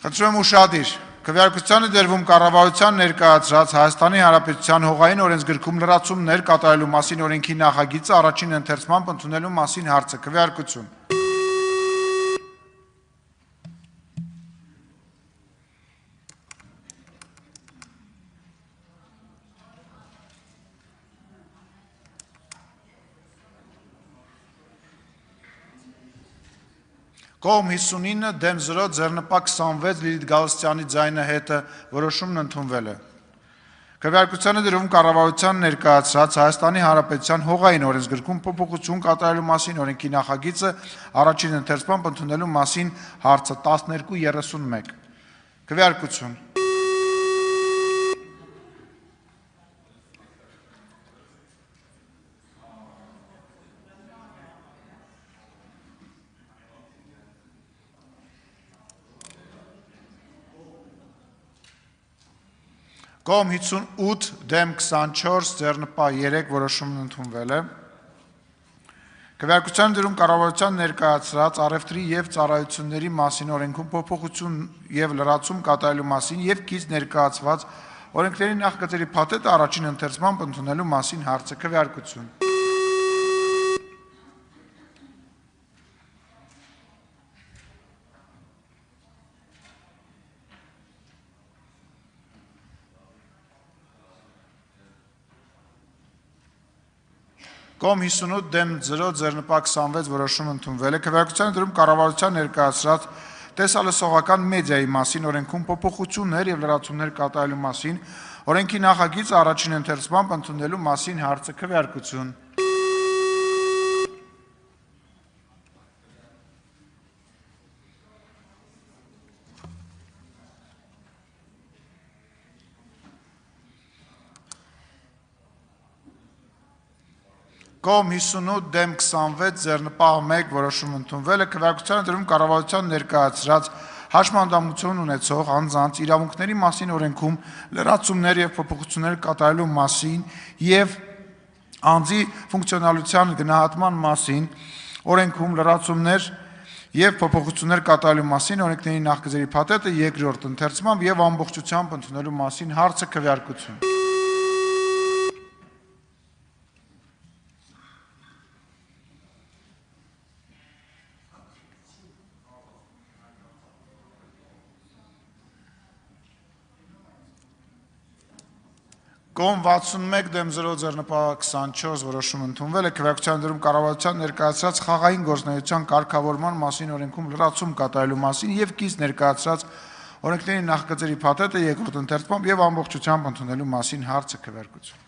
Խնդրում եմ ուշադիր, քվեարկությանը դերվում կառավարության ներկայացրած Հայաստանի Հանրապետության հողային օրենսգրքում լրացումներ կատարելու մասին օրենքի նախագիծը առաջին ընթերցմամբ ընդունելու մասին հարցը, քվեարկություն։ Կողմ 59, դեմ 0, ձեռնպակ 26, Լիլիթ Գալստյանի ձայնը հետը որոշումն ընդունվել է։ Քվեարկությանը դրվում կառավարության ներկայացրած Հայաստանի Հանրապետության հողային օրենսգրքում փոփոխություն կատարելու մասին օրենքի նախագիծը առաջին ընթերցմամբ ընդունելու մասին հարցը 12:31։ Քվեարկություն։ Կողմ 58, դեմ 24, ձեռնպա 3 որոշումն ընդունվել է։ Քվեարկության դրում կառավարության ներկայացրած առևտրի և ծառայությունների մասին օրենքում փոփոխություն և լրացում կատարելու մասին և կից ներկայացված օրենքների նախագծերի փաթեթը առաջին ընթերցմամբ ընդունելու մասին հարցը, քվեարկություն։ Կողմ 58, դեմ 0, ձեռնպակ 26 որոշում ընդունվել է։ Քվեարկությանը դրում կառավարության ներկայացրած տեսալսողական մեդիայի մասին օրենքում փոփոխություններ և լրացումներ կատարելու մասին օրենքի նախագիծը առաջին ընթերցմամբ ընդունելու մասին հարցը, քվեարկություն։ Կողմ 58, դեմ 26, ձեռնպահ 1 որոշում ընդունվել է։ Քվեարկությանը դրում կառավարության ներկայացրած հաշմանդամություն ունեցող անձանց իրավունքների մասին օրենքում լրացումներ և փոփոխություններ կատարելու մասին և անձի ֆունկցիոնալության գնահատման մասին օրենքում լրացումներ և փոփոխություններ կատարելու մասին օրենքների նախագծերի փաթեթը երկրորդ ընթերցմամբ և ամբողջությամբ ընդունելու մասին հարցը, քվեարկություն։ Կողմ 61, դեմ 0, ձեռնպահ 24 որոշում ընդունվել է։ Քվեարկության դրում կառավարության ներկայացրած խաղային գործունեության կարգավորման մասին օրենքում լրացում կատարելու մասին և կից ներկայացրած օրենքների նախագծերի փաթեթը երկրորդ ընթերցմամբ և ամբողջությամբ ընդունելու մասին հարցը, քվեարկություն։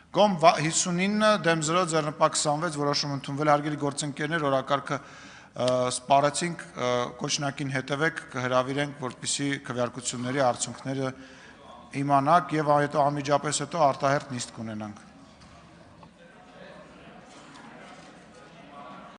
Կողմ 59, դեմ 0, ձեռնպահ 26 որոշում ընդունվել է։ Հարգելի գործընկերներ, օրակարգը սպառեցինք, կոչնակին հետևեք, կհրավիրենք, որպեսզի քվեարկությունների արդյունքները իմանաք և անմիջապես հետո արտահերթ նիստ կունենանք։